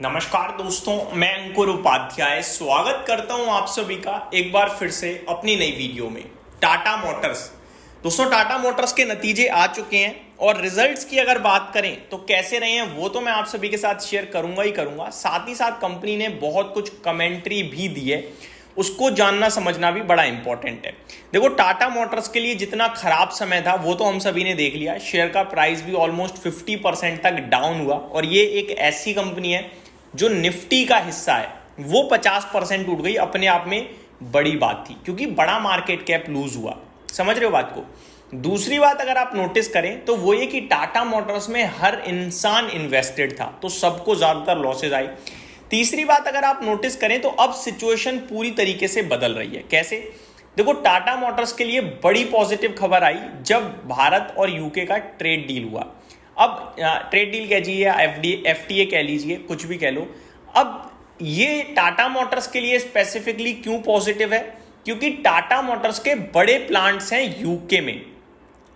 नमस्कार दोस्तों, मैं अंकुर उपाध्याय स्वागत करता हूं आप सभी का एक बार फिर से अपनी नई वीडियो में। टाटा मोटर्स दोस्तों, टाटा मोटर्स के नतीजे आ चुके हैं और रिजल्ट्स की अगर बात करें तो कैसे रहे हैं वो तो मैं आप सभी के साथ शेयर करूंगा ही करूंगा। साथ ही साथ कंपनी ने बहुत कुछ कमेंट्री भी दी है, उसको जानना समझना भी बड़ा इंपॉर्टेंट है। देखो, टाटा मोटर्स के लिए जितना खराब समय था वो तो हम सभी ने देख लिया। शेयर का प्राइस भी ऑलमोस्ट 50% तक डाउन हुआ और ये एक ऐसी कंपनी है जो निफ्टी का हिस्सा है वो 50% उठ गई। अपने आप में बड़ी बात थी क्योंकि बड़ा मार्केट कैप लूज हुआ। समझ रहे हो बात को। दूसरी बात अगर आप नोटिस करें तो वो ये कि टाटा मोटर्स में हर इंसान इन्वेस्टेड था तो सबको ज्यादातर लॉसेज आई। तीसरी बात अगर आप नोटिस करें तो अब सिचुएशन पूरी तरीके से बदल रही है। कैसे? देखो, टाटा मोटर्स के लिए बड़ी पॉजिटिव खबर आई जब भारत और यूके का ट्रेड डील हुआ। अब ट्रेड डील कह लीजिए या एफटीए कह लीजिए, कुछ भी कह लो। अब ये टाटा मोटर्स के लिए स्पेसिफिकली क्यों पॉजिटिव है? क्योंकि टाटा मोटर्स के बड़े प्लांट्स हैं यूके में,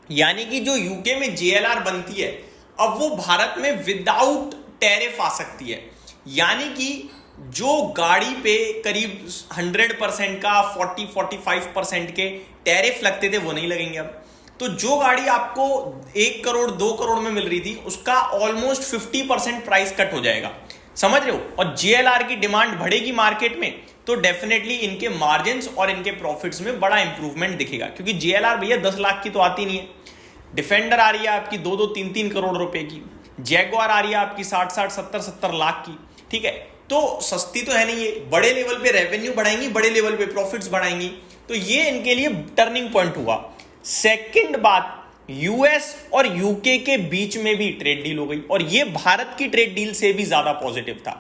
यानी कि जो यूके में जेएलआर बनती है अब वो भारत में विदाउट टैरिफ आ सकती है। यानी कि जो गाड़ी पे करीब 100% का 40-45% के टैरिफ लगते थे वो नहीं लगेंगे अब। तो जो गाड़ी आपको 1 करोड़ 2 करोड़ में मिल रही थी उसका ऑलमोस्ट 50% प्राइस कट हो जाएगा। समझ रहे हो? और जेएलआर की डिमांड बढ़ेगी मार्केट में तो डेफिनेटली इनके मार्जिन्स और इनके प्रॉफिट्स में बड़ा इंप्रूवमेंट दिखेगा। क्योंकि जेएलआर भैया 10 लाख की तो आती नहीं है। डिफेंडर आ रही है आपकी 2-2, 3-3 करोड़ रुपए की। जैगवार आ रही है आपकी 60-60, 70-70 लाख की। ठीक है, तो सस्ती तो है नहीं ये। बड़े लेवल पे रेवेन्यू बढ़ाएंगी, बड़े लेवल पे प्रॉफिट्स बढ़ाएंगी, तो ये इनके लिए टर्निंग पॉइंट हुआ। सेकंड बात, यूएस और यूके के बीच में भी ट्रेड डील हो गई और ये भारत की ट्रेड डील से भी ज्यादा पॉजिटिव था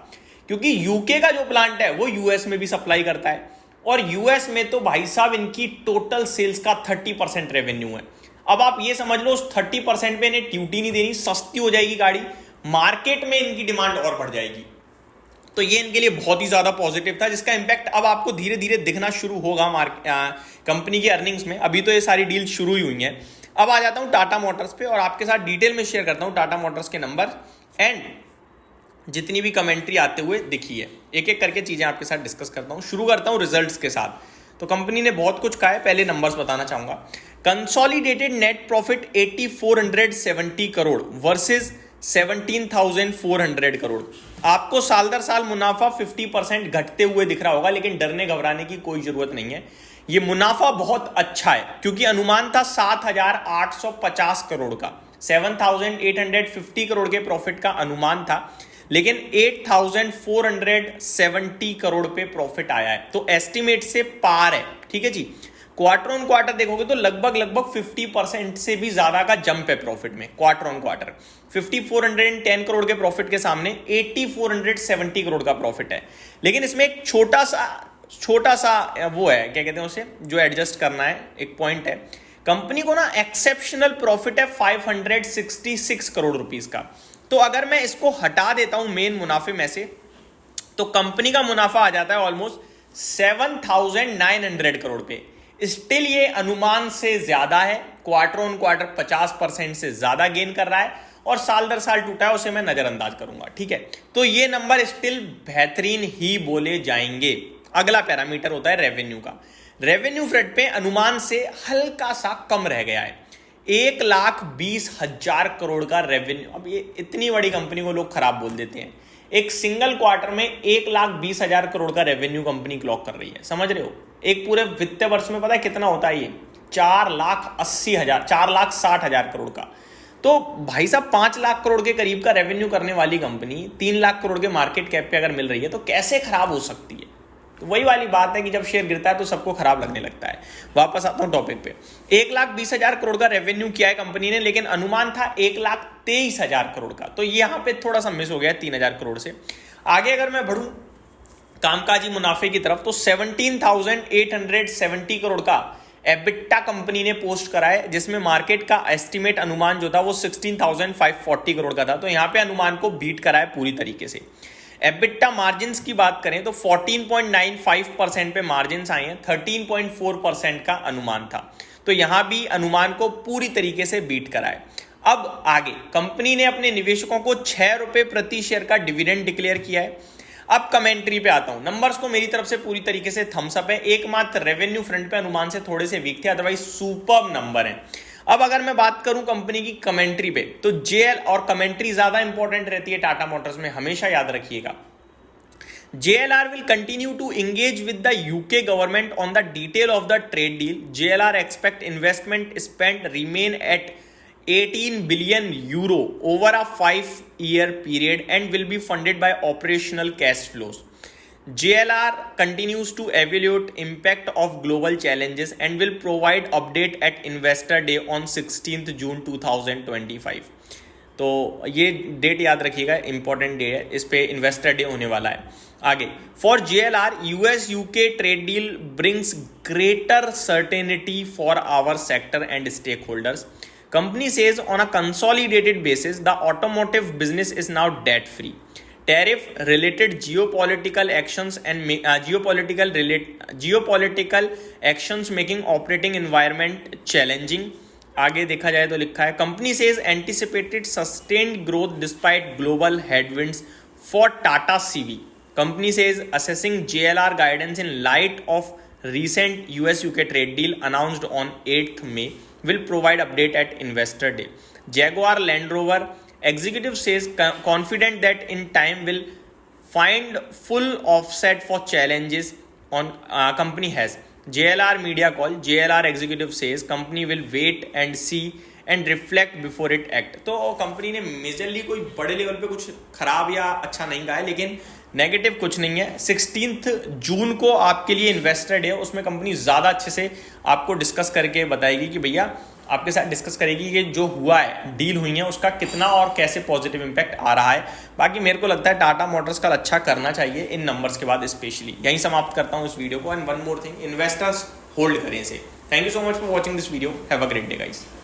क्योंकि यूके का जो प्लांट है वो यूएस में भी सप्लाई करता है और यूएस में तो भाई साहब इनकी टोटल सेल्स का 30% रेवेन्यू है। अब आप ये समझ लो उस 30% पे इन्हें ड्यूटी नहीं देनी, सस्ती हो जाएगी गाड़ी, मार्केट में इनकी डिमांड और बढ़ जाएगी। तो ये इनके लिए बहुत ही ज्यादा पॉजिटिव था जिसका इंपैक्ट अब आपको धीरे धीरे दिखना शुरू होगा कंपनी की अर्निंग्स में। अभी तो ये सारी डील शुरू ही हुई हैं। अब आ जाता हूं टाटा मोटर्स पे और आपके साथ डिटेल में शेयर करता हूं टाटा मोटर्स के नंबर एंड जितनी भी कमेंट्री आते हुए दिखी है। एक एक करके चीजें आपके साथ डिस्कस करता हूं। शुरू करता हूं रिजल्ट्स के साथ। तो कंपनी ने बहुत कुछ कहा है, पहले नंबर्स बताना चाहूंगा। Consolidated net profit 8470 crore versus 17,400 crore. आपको साल दर साल मुनाफा 50% घटते हुए दिख रहा होगा, लेकिन डरने घबराने की कोई जरूरत नहीं है। ये मुनाफा बहुत अच्छा है क्योंकि अनुमान था 7,850 करोड़ का, 7,850 करोड़ के प्रॉफिट का अनुमान था, लेकिन 8,470 करोड़ पे प्रॉफिट आया है। तो एस्टिमेट से पार है। ठीक है जी। क्वार्टर ऑन क्वार्टर देखोगे तो लगभग 50% से भी ज्यादा का जंप है प्रॉफिट में। क्वार्टर ऑन क्वार्टर 5,410 करोड़ के प्रॉफिट के सामने 8,470 करोड़ का प्रॉफिट है। लेकिन इसमें एक छोटा सा वो है, क्या कहते हैं उसे, जो एडजस्ट करना है, एक पॉइंट है। कंपनी को ना एक्सेप्शनल प्रॉफिट है 566 करोड़ रुपीस का। तो अगर मैं इसको हटा देता हूं मेन मुनाफे में से तो कंपनी का मुनाफा आ जाता है ऑलमोस्ट 7,900 करोड़ पे। स्टिल ये अनुमान से ज्यादा है। क्वार्टर ऑन क्वार्टर 50% से ज्यादा गेन कर रहा है और साल दर साल टूटा है, उसे मैं नजरअंदाज करूंगा। ठीक है, तो ये नंबर स्टिल बेहतरीन ही बोले जाएंगे। अगला पैरामीटर होता है रेवेन्यू का। रेवेन्यू फ्रंट पे अनुमान से हल्का सा कम रह गया है, 1,20,000 करोड़ का रेवेन्यू। अब ये इतनी बड़ी कंपनी को लोग खराब बोल देते हैं। एक सिंगल क्वार्टर में 1,20,000 करोड़ का रेवेन्यू कंपनी क्लॉक कर रही है। समझ रहे हो? एक पूरे वित्तीय वर्ष में पता है कितना होता है ये? 4,80,000, 4,60,000 करोड़ का। तो भाई साहब 5 लाख करोड़ के करीब का रेवेन्यू करने वाली कंपनी 3 लाख करोड़ के मार्केट कैप पे अगर मिल रही है तो कैसे खराब हो सकती है? तो वही वाली बात है कि जब शेयर गिरता है तो सबको खराब लगने लगता है। वापस आता हूं टॉपिक पे। 1,20,000 करोड़ का रेवेन्यू किया है कंपनी ने, लेकिन अनुमान था 1,23,000 करोड़ का। तो यहां पे थोड़ा सा मिस हो गया 3,000 करोड़ से। आगे अगर मैं बढ़ूं कामकाजी मुनाफे की तरफ तो 17,870 करोड़ का एबिटा कंपनी ने पोस्ट करा है, जिसमें मार्केट का एस्टिमेट अनुमान जो था वो 16,540 करोड़ का था। तो यहां पे अनुमान को बीट करा है पूरी तरीके से। एबिटा मार्जिन्स की बात करें तो 14.95% पे मार्जिन्स आए हैं, 13.4% का अनुमान था। तो यहां भी अनुमान को पूरी तरीके से बीट करा है। अब आगे कंपनी ने अपने निवेशकों को 6 रुपए प्रति शेयर का डिविडेंड डिक्लेयर किया है। अब कमेंट्री पे आता हूं। नंबर्स को मेरी तरफ से पूरी तरीके से थम्स अप है। एकमात्र रेवेन्यू फ्रंट पे अनुमान से थोड़े से वीक थे, अदरवाइज सुपर्ब नंबर है। अब अगर मैं बात करूं कंपनी की कमेंट्री पे, तो जेएल और कमेंट्री ज्यादा इंपॉर्टेंट रहती है टाटा मोटर्स में, हमेशा याद रखिएगा। JLR will continue to engage with the UK government on the detail of the trade deal. JLR expect investment spent remain at 18 billion euro over a 5-year period and will be funded by operational cash flows. JLR continues to evaluate impact of global challenges and will provide update at Investor Day on 16th June 2025. तो ये date याद रखिएगा, important day है, इस पे investor day होने वाला है। आगे, for JLR US UK trade deal brings greater certainty for our sector and stakeholders. Company says on a consolidated basis the automotive business is now debt free. Tariff related geopolitical actions and geopolitical actions making operating environment challenging. आगे देखा जाए तो लिखा है company says anticipated sustained growth despite global headwinds for Tata CV. Company says assessing JLR guidance in light of recent US UK trade deal announced on 8th May will provide update at Investor Day. Jaguar Land Rover executive says confident that in time will find full offset for challenges on company has. JLR media call, JLR executive says company will wait and see and reflect before it act. तो company ने majorly कोई बड़े level पे कुछ खराब या अच्छा नहीं कहा है, लेकिन नेगेटिव कुछ नहीं है। 16 जून को आपके लिए इन्वेस्टर डे है, उसमें कंपनी ज़्यादा अच्छे से आपको डिस्कस करके बताएगी कि भैया आपके साथ डिस्कस करेगी कि जो हुआ है, डील हुई है, उसका कितना और कैसे पॉजिटिव इंपैक्ट आ रहा है। बाकी मेरे को लगता है टाटा मोटर्स कल अच्छा करना चाहिए इन नंबर्स के बाद स्पेशली। यहीं समाप्त करता हूँ इस वीडियो को। And one more thing, investors hold करें इसे। Thank you so much for watching this video. Have a great day guys.